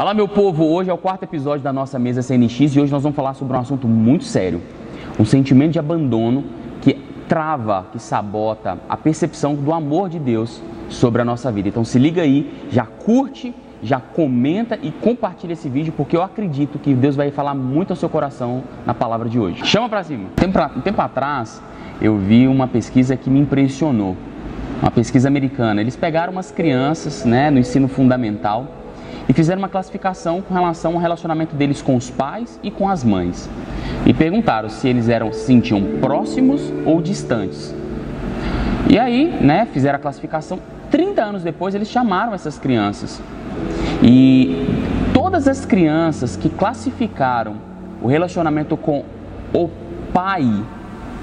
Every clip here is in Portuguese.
Fala, meu povo, hoje é o quarto episódio da nossa mesa CNX e hoje nós vamos falar sobre um assunto muito sério, um sentimento de abandono que trava, que sabota a percepção do amor de Deus sobre a nossa vida. Então se liga aí, já curte, já comenta e compartilha esse vídeo, porque eu acredito que Deus vai falar muito ao seu coração na palavra de hoje. Chama pra cima! Um tempo atrás eu vi uma pesquisa que me impressionou, uma pesquisa americana. Eles pegaram umas crianças, no ensino fundamental e fizeram uma classificação com relação ao relacionamento deles com os pais e com as mães. E perguntaram se eles se sentiam próximos ou distantes. E aí, fizeram a classificação. 30 anos depois, eles chamaram essas crianças. E todas as crianças que classificaram o relacionamento com o pai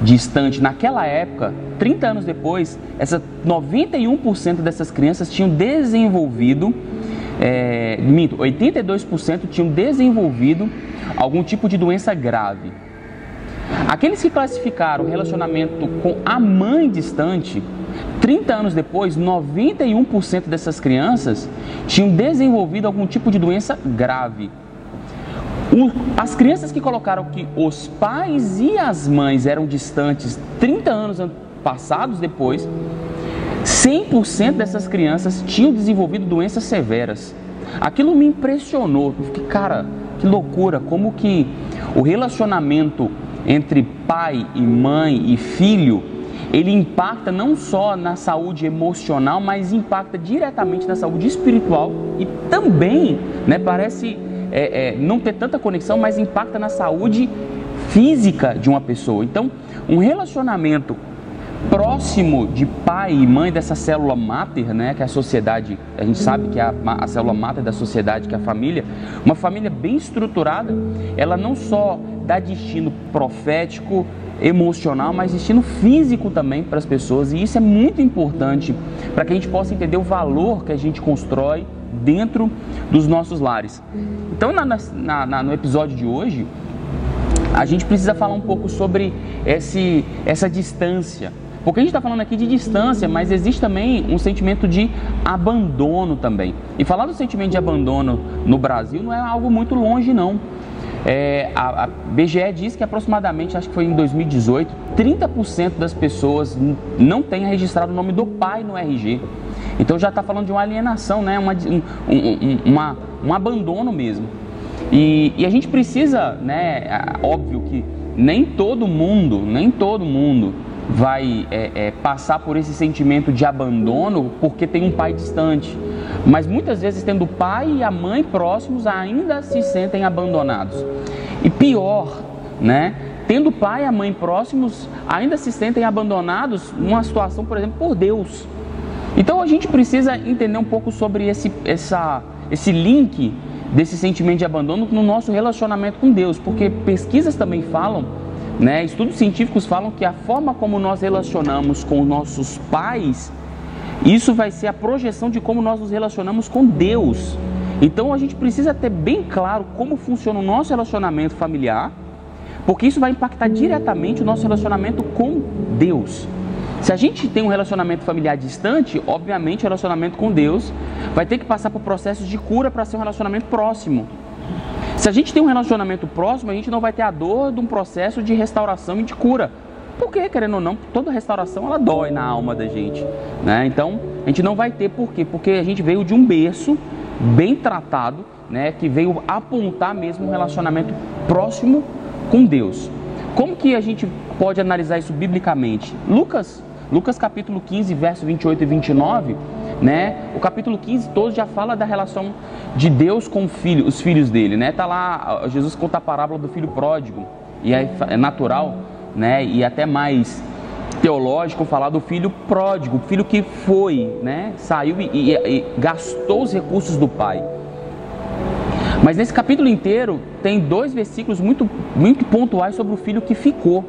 distante naquela época, 30 anos depois, 91% dessas crianças tinham desenvolvido 82% tinham desenvolvido algum tipo de doença grave. Aqueles que classificaram o relacionamento com a mãe distante, 30 anos depois, 91% dessas crianças tinham desenvolvido algum tipo de doença grave. As crianças que colocaram que os pais e as mães eram distantes 30 anos passados depois, 100% dessas crianças tinham desenvolvido doenças severas. Aquilo me impressionou. Eu fiquei, cara, que loucura, como que o relacionamento entre pai e mãe e filho, ele impacta não só na saúde emocional, mas impacta diretamente na saúde espiritual e também, parece não ter tanta conexão, mas impacta na saúde física de uma pessoa. Então, um relacionamento próximo de pai e mãe dessa célula máter, que é a sociedade, a gente sabe que é a célula máter da sociedade, que é a família, uma família bem estruturada, ela não só dá destino profético, emocional, mas destino físico também para as pessoas, e isso é muito importante para que a gente possa entender o valor que a gente constrói dentro dos nossos lares. Então, no episódio de hoje, a gente precisa falar um pouco sobre essa distância. Porque a gente está falando aqui de distância, mas existe também um sentimento de abandono também. E falar do sentimento de abandono no Brasil não é algo muito longe, não. A BGE diz que aproximadamente, acho que foi em 2018, 30% das pessoas não têm registrado o nome do pai no RG. Então já está falando de uma alienação, um abandono mesmo. E a gente precisa, óbvio que nem todo mundo vai passar por esse sentimento de abandono porque tem um pai distante. Mas muitas vezes, tendo o pai e a mãe próximos, ainda se sentem abandonados. E pior, tendo o pai e a mãe próximos, ainda se sentem abandonados numa situação, por exemplo, por Deus. Então a gente precisa entender um pouco sobre esse link desse sentimento de abandono no nosso relacionamento com Deus, porque pesquisas também falam, estudos científicos falam que a forma como nós relacionamos com nossos pais, isso vai ser a projeção de como nós nos relacionamos com Deus. Então a gente precisa ter bem claro como funciona o nosso relacionamento familiar, porque isso vai impactar diretamente o nosso relacionamento com Deus. Se a gente tem um relacionamento familiar distante, obviamente o relacionamento com Deus vai ter que passar por processos de cura para ser um relacionamento próximo. Se a gente tem um relacionamento próximo, a gente não vai ter a dor de um processo de restauração e de cura. Porque, querendo ou não, toda restauração ela dói na alma da gente, Então, a gente não vai ter. Por quê? Porque a gente veio de um berço bem tratado, que veio apontar mesmo um relacionamento próximo com Deus. Como que a gente pode analisar isso biblicamente? Lucas capítulo 15, verso 28 e 29, o capítulo 15 todo já fala da relação de Deus com os filhos dele, Tá lá, Jesus conta a parábola do filho pródigo, e é natural, e até mais teológico falar do filho pródigo, o filho que foi, saiu e gastou os recursos do pai. Mas nesse capítulo inteiro tem 2 versículos muito, muito pontuais sobre o filho que ficou.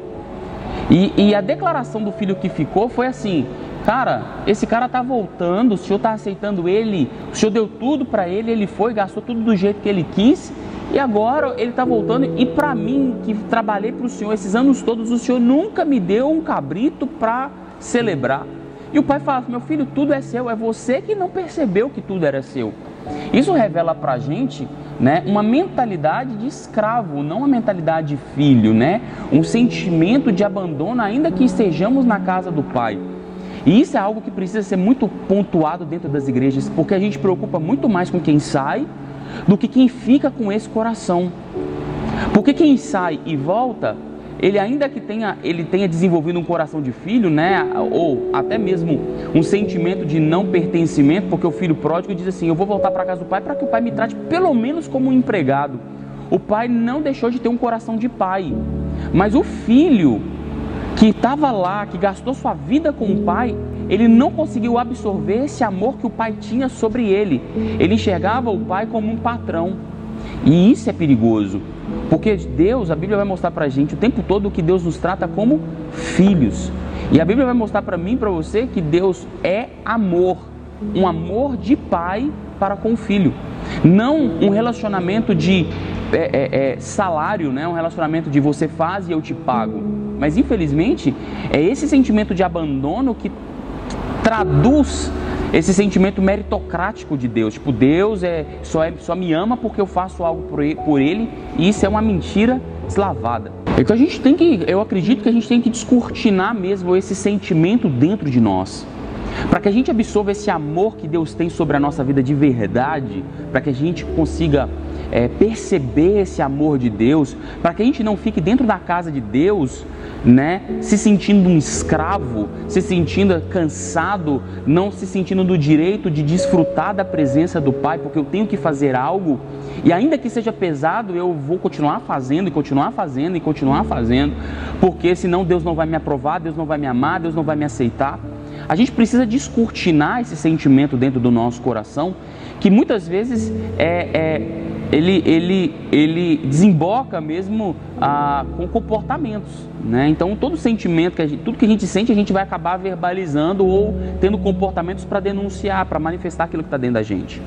E a declaração do filho que ficou foi assim: cara, esse cara está voltando, o senhor está aceitando ele, o senhor deu tudo para ele, ele foi, gastou tudo do jeito que ele quis, e agora ele está voltando, e para mim, que trabalhei para o senhor esses anos todos, o senhor nunca me deu um cabrito para celebrar. E o pai fala: meu filho, tudo é seu, é você que não percebeu que tudo era seu. Isso revela pra gente, né, uma mentalidade de escravo, não uma mentalidade de filho, né? Um sentimento de abandono, ainda que estejamos na casa do Pai. E isso é algo que precisa ser muito pontuado dentro das igrejas, porque a gente preocupa muito mais com quem sai do que quem fica com esse coração. Porque quem sai e volta, ele ainda que tenha desenvolvido um coração de filho, né, ou até mesmo um sentimento de não pertencimento, porque o filho pródigo diz assim: eu vou voltar para a casa do pai para que o pai me trate pelo menos como um empregado. O pai não deixou de ter um coração de pai, mas o filho que estava lá, que gastou sua vida com o pai, ele não conseguiu absorver esse amor que o pai tinha sobre ele. Ele enxergava o pai como um patrão, e isso é perigoso. Porque Deus, a Bíblia vai mostrar pra gente o tempo todo que Deus nos trata como filhos. E a Bíblia vai mostrar pra mim e pra você que Deus é amor. Um amor de pai para com o filho. Não um relacionamento de salário, né? Um relacionamento de você faz e eu te pago. Mas infelizmente é esse sentimento de abandono que traduz esse sentimento meritocrático de Deus. Tipo, Deus só me ama porque eu faço algo por Ele, e isso é uma mentira deslavada. Então eu acredito que a gente tem que descortinar mesmo esse sentimento dentro de nós, para que a gente absorva esse amor que Deus tem sobre a nossa vida de verdade, para que a gente consiga perceber esse amor de Deus, para que a gente não fique dentro da casa de Deus, né, se sentindo um escravo, se sentindo cansado, não se sentindo no direito de desfrutar da presença do Pai, porque eu tenho que fazer algo, e ainda que seja pesado, eu vou continuar fazendo, e continuar fazendo, e continuar fazendo, porque senão Deus não vai me aprovar, Deus não vai me amar, Deus não vai me aceitar. A gente precisa descortinar esse sentimento dentro do nosso coração, que muitas vezes ele desemboca mesmo com comportamentos, né? Então todo sentimento, tudo que a gente sente, a gente vai acabar verbalizando ou tendo comportamentos para denunciar, para manifestar aquilo que está dentro da gente.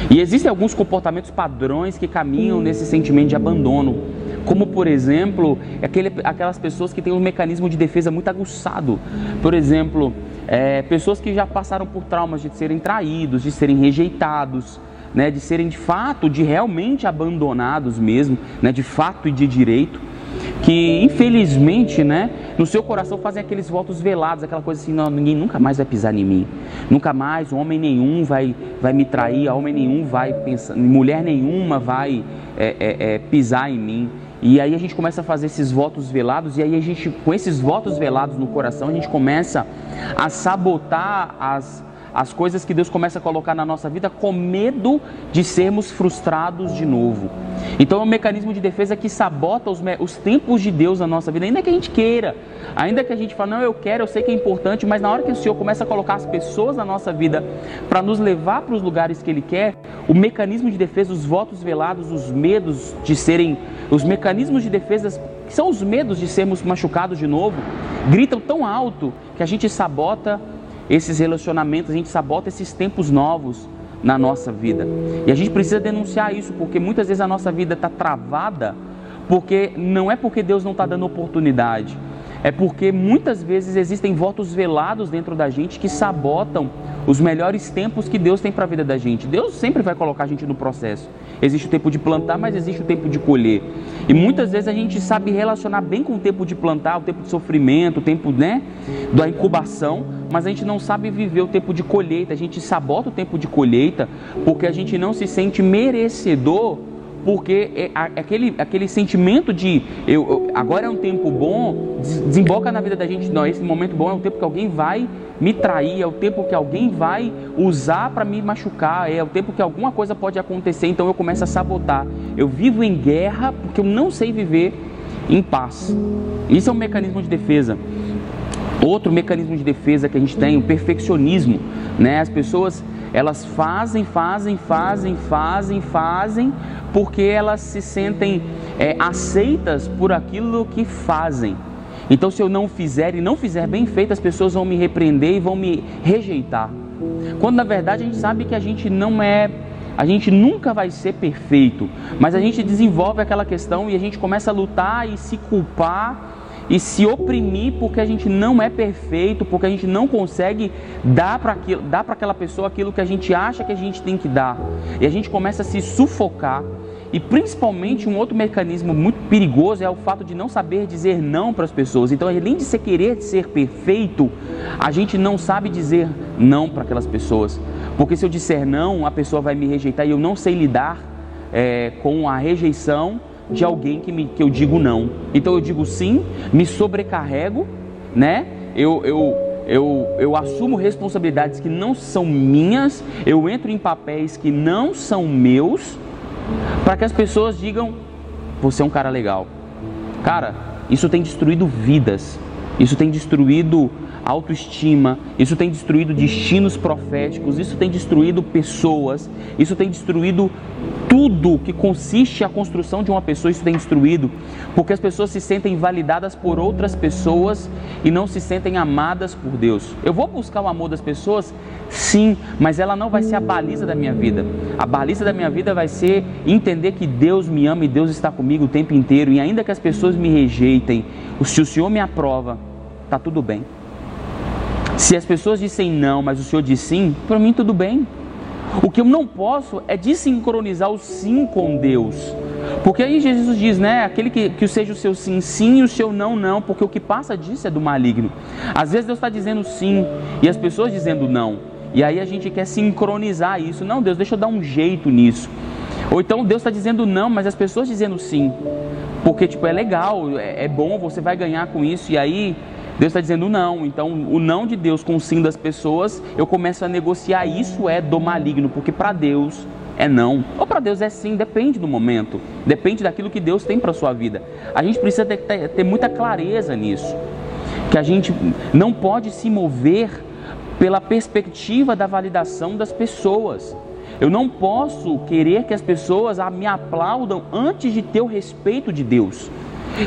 E existem alguns comportamentos padrões que caminham nesse sentimento de abandono, como por exemplo, aquelas pessoas que têm um mecanismo de defesa muito aguçado. Por exemplo, pessoas que já passaram por traumas de serem traídos, de serem rejeitados, né, de serem de fato, de realmente abandonados mesmo, né, de fato e de direito, que infelizmente, né, no seu coração fazem aqueles votos velados, aquela coisa assim: não, ninguém nunca mais vai pisar em mim, nunca mais, homem nenhum vai me trair, homem nenhum vai pensar, mulher nenhuma vai pisar em mim. E aí a gente começa a fazer esses votos velados, e aí a gente, com esses votos velados no coração, a gente começa a sabotar as coisas que Deus começa a colocar na nossa vida, com medo de sermos frustrados de novo. Então é um mecanismo de defesa que sabota os tempos de Deus na nossa vida, ainda que a gente queira, ainda que a gente fale: não, eu quero, eu sei que é importante, mas na hora que o Senhor começa a colocar as pessoas na nossa vida para nos levar para os lugares que Ele quer, o mecanismo de defesa, os votos velados, os medos de serem, os mecanismos de defesa, que são os medos de sermos machucados de novo, gritam tão alto que a gente sabota esses relacionamentos, a gente sabota esses tempos novos na nossa vida. E a gente precisa denunciar isso, porque muitas vezes a nossa vida está travada, porque não é porque Deus não está dando oportunidade, é porque muitas vezes existem votos velados dentro da gente que sabotam os melhores tempos que Deus tem para a vida da gente. Deus sempre vai colocar a gente no processo. Existe o tempo de plantar, mas existe o tempo de colher. E muitas vezes a gente sabe relacionar bem com o tempo de plantar, o tempo de sofrimento, o tempo, né, da incubação, mas a gente não sabe viver o tempo de colheita. A gente sabota o tempo de colheita porque a gente não se sente merecedor, porque aquele sentimento de agora é um tempo bom, desemboca na vida da gente: não, esse momento bom é o tempo que alguém vai me trair, é o tempo que alguém vai usar para me machucar, é o tempo que alguma coisa pode acontecer, então eu começo a sabotar. Eu vivo em guerra porque eu não sei viver em paz. Isso é um mecanismo de defesa. Outro mecanismo de defesa que a gente tem, o perfeccionismo, né? As pessoas, elas fazem, porque elas se sentem aceitas por aquilo que fazem. Então, se eu não fizer e não fizer bem feito, as pessoas vão me repreender e vão me rejeitar. Quando na verdade a gente sabe que a gente nunca vai ser perfeito, mas a gente desenvolve aquela questão e a gente começa a lutar e se culpar e se oprimir porque a gente não é perfeito, porque a gente não consegue dar para aquela pessoa aquilo que a gente acha que a gente tem que dar. E a gente começa a se sufocar. E principalmente um outro mecanismo muito perigoso é o fato de não saber dizer não para as pessoas. Então, além de você querer ser perfeito, a gente não sabe dizer não para aquelas pessoas. Porque se eu disser não, a pessoa vai me rejeitar e eu não sei lidar com a rejeição de alguém que eu digo não. Então eu digo sim, me sobrecarrego, né? Eu assumo responsabilidades que não são minhas, eu entro em papéis que não são meus, para que as pessoas digam, você é um cara legal. Cara, isso tem destruído vidas, isso tem destruído autoestima, isso tem destruído destinos proféticos, isso tem destruído pessoas, isso tem destruído tudo que consiste a construção de uma pessoa. Isso tem destruído, porque as pessoas se sentem validadas por outras pessoas e não se sentem amadas por Deus. Eu vou buscar o amor das pessoas? Sim, mas ela não vai ser a baliza da minha vida. A baliza da minha vida vai ser entender que Deus me ama e Deus está comigo o tempo inteiro, e ainda que as pessoas me rejeitem, se o Senhor me aprova, está tudo bem. Se as pessoas dissem não, mas o Senhor diz sim, para mim tudo bem. O que eu não posso é desincronizar o sim com Deus. Porque aí Jesus diz, né? Aquele que seja o seu sim, sim, e o seu não, não. Porque o que passa disso é do maligno. Às vezes Deus está dizendo sim e as pessoas dizendo não. E aí a gente quer sincronizar isso. Não, Deus, deixa eu dar um jeito nisso. Ou então Deus está dizendo não, mas as pessoas dizendo sim. Porque tipo, é legal, é bom, você vai ganhar com isso. E aí Deus está dizendo não. Então o não de Deus com o sim das pessoas, eu começo a negociar. Isso é do maligno, porque para Deus é não, ou para Deus é sim, depende do momento, depende daquilo que Deus tem para a sua vida. A gente precisa ter muita clareza nisso, que a gente não pode se mover pela perspectiva da validação das pessoas. Eu não posso querer que as pessoas me aplaudam antes de ter o respeito de Deus.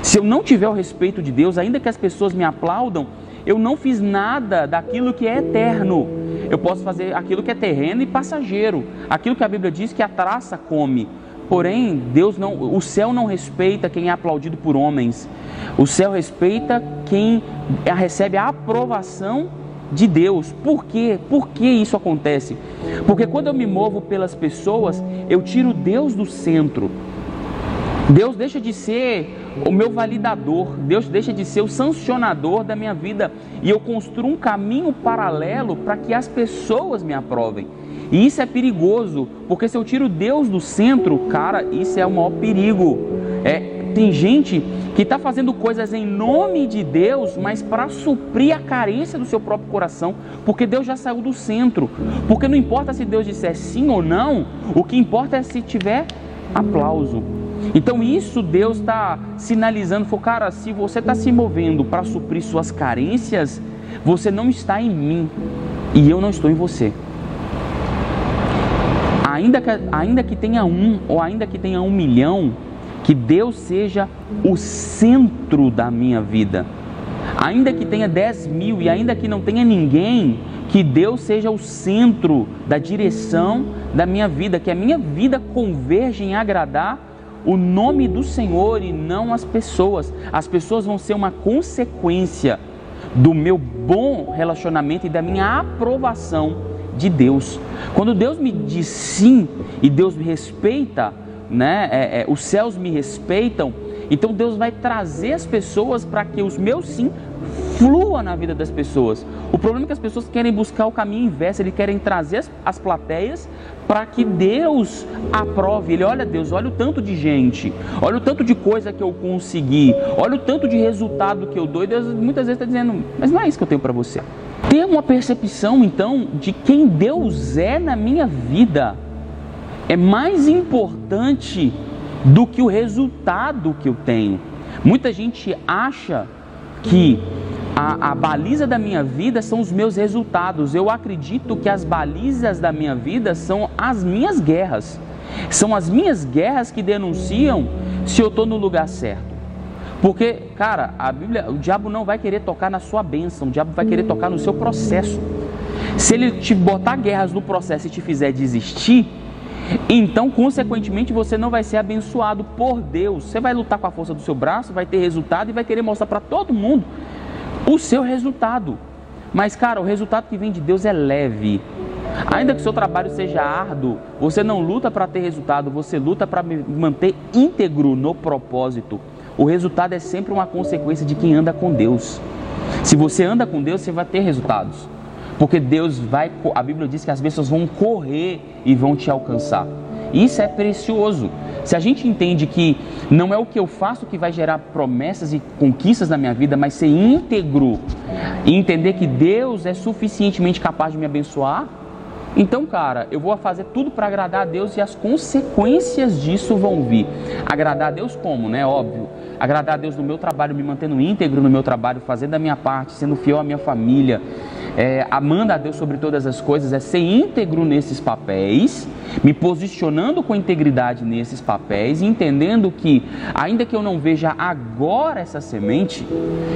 Se eu não tiver o respeito de Deus, ainda que as pessoas me aplaudam, eu não fiz nada daquilo que é eterno. Eu posso fazer aquilo que é terreno e passageiro, aquilo que a Bíblia diz que a traça come. Porém, o céu não respeita quem é aplaudido por homens. O céu respeita quem recebe a aprovação de Deus. Por quê? Por que isso acontece? Porque quando eu me movo pelas pessoas, eu tiro Deus do centro. Deus deixa de ser o meu validador, Deus deixa de ser o sancionador da minha vida, e eu construo um caminho paralelo para que as pessoas me aprovem. E isso é perigoso, porque se eu tiro Deus do centro, cara, isso é o maior perigo. Tem gente que está fazendo coisas em nome de Deus, mas para suprir a carência do seu próprio coração, porque Deus já saiu do centro. Porque não importa se Deus disser sim ou não, o que importa é se tiver aplauso. Então isso Deus está sinalizando, cara, se você está se movendo para suprir suas carências, você não está em mim e eu não estou em você. Ainda que tenha um, ou ainda que tenha 1 milhão, que Deus seja o centro da minha vida. Ainda que tenha 10 mil e ainda que não tenha ninguém, que Deus seja o centro da direção da minha vida, que a minha vida converja em agradar o nome do Senhor e não as pessoas. As pessoas vão ser uma consequência do meu bom relacionamento e da minha aprovação de Deus. Quando Deus me diz sim e Deus me respeita, né? Os céus me respeitam, então Deus vai trazer as pessoas para que os meus sim flua na vida das pessoas. O problema é que as pessoas querem buscar o caminho inverso, eles querem trazer as plateias para que Deus aprove. Olha Deus, olha o tanto de gente, olha o tanto de coisa que eu consegui, olha o tanto de resultado que eu dou, e Deus muitas vezes está dizendo, mas não é isso que eu tenho para você. Ter uma percepção então de quem Deus é na minha vida é mais importante do que o resultado que eu tenho. Muita gente acha que a baliza da minha vida são os meus resultados. Eu acredito que as balizas da minha vida são as minhas guerras. São as minhas guerras que denunciam se eu estou no lugar certo. Porque, cara, o diabo não vai querer tocar na sua bênção, o diabo vai querer tocar no seu processo. Se ele te botar guerras no processo e te fizer desistir, Então, consequentemente, você não vai ser abençoado por Deus. Você vai lutar com a força do seu braço, vai ter resultado e vai querer mostrar para todo mundo o seu resultado. Mas, cara, o resultado que vem de Deus é leve. Ainda que o seu trabalho seja árduo, você não luta para ter resultado, você luta para manter íntegro no propósito. O resultado é sempre uma consequência de quem anda com Deus. Se você anda com Deus, você vai ter resultados. Porque Deus vai, a Bíblia diz que as bênçãos vão correr e vão te alcançar. Isso é precioso. Se a gente entende que não é o que eu faço que vai gerar promessas e conquistas na minha vida, mas ser íntegro e entender que Deus é suficientemente capaz de me abençoar, então, cara, eu vou fazer tudo para agradar a Deus e as consequências disso vão vir. Agradar a Deus como, né? Óbvio. Agradar a Deus no meu trabalho, me mantendo íntegro no meu trabalho, fazendo a minha parte, sendo fiel à minha família, amando a Deus sobre todas as coisas, é ser íntegro nesses papéis, me posicionando com integridade nesses papéis e entendendo que, ainda que eu não veja agora essa semente,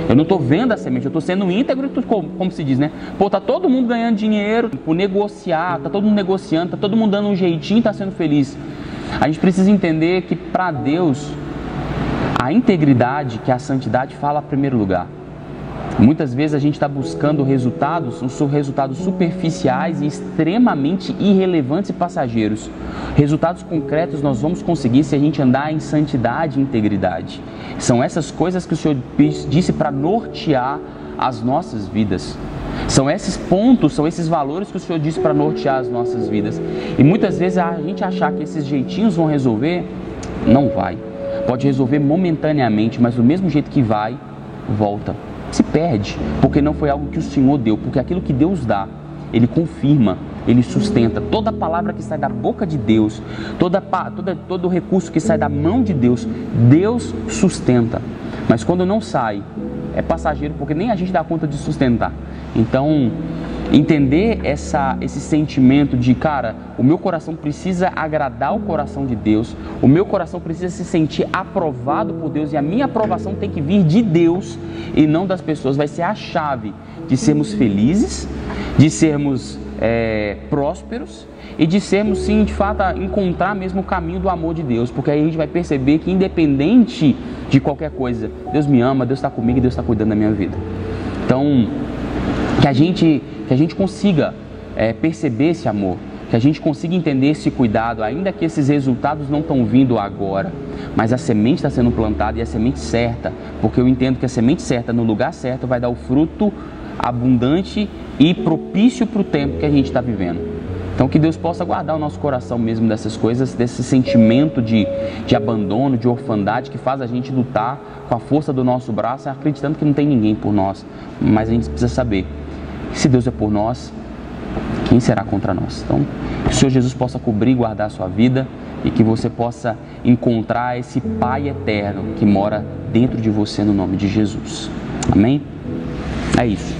eu não estou vendo a semente, eu estou sendo íntegro, como se diz, né? Pô, tá todo mundo ganhando dinheiro por negociar, tá todo mundo negociando, tá todo mundo dando um jeitinho e tá sendo feliz. A gente precisa entender que para Deus, a integridade, que a santidade fala em primeiro lugar. Muitas vezes a gente está buscando resultados superficiais e extremamente irrelevantes e passageiros. Resultados concretos nós vamos conseguir se a gente andar em santidade e integridade. São essas coisas que o Senhor disse para nortear as nossas vidas. São esses pontos, são esses valores que o Senhor disse para nortear as nossas vidas. E muitas vezes a gente achar que esses jeitinhos vão resolver, não vai. Pode resolver momentaneamente, mas do mesmo jeito que vai, volta. Se perde, porque não foi algo que o Senhor deu, porque aquilo que Deus dá, Ele confirma, Ele sustenta. Toda palavra que sai da boca de Deus, todo recurso que sai da mão de Deus, Deus sustenta. Mas quando não sai, é passageiro, porque nem a gente dá conta de sustentar. Então, entender esse sentimento de, cara, o meu coração precisa agradar o coração de Deus, o meu coração precisa se sentir aprovado por Deus e a minha aprovação tem que vir de Deus e não das pessoas, vai ser a chave de sermos felizes, de sermos prósperos e de sermos, sim, de fato, encontrar mesmo o caminho do amor de Deus, porque aí a gente vai perceber que, independente de qualquer coisa, Deus me ama, Deus está comigo e Deus está cuidando da minha vida. Então, que a gente consiga perceber esse amor, que a gente consiga entender esse cuidado, ainda que esses resultados não estão vindo agora, mas a semente está sendo plantada e a semente certa, porque eu entendo que a semente certa, no lugar certo, vai dar o fruto abundante e propício para o tempo que a gente está vivendo. Então, que Deus possa guardar o nosso coração mesmo dessas coisas, desse sentimento de abandono, de orfandade, que faz a gente lutar com a força do nosso braço, acreditando que não tem ninguém por nós. Mas a gente precisa saber que se Deus é por nós, quem será contra nós? Então, que o Senhor Jesus possa cobrir e guardar a sua vida e que você possa encontrar esse Pai eterno que mora dentro de você no nome de Jesus. Amém? É isso.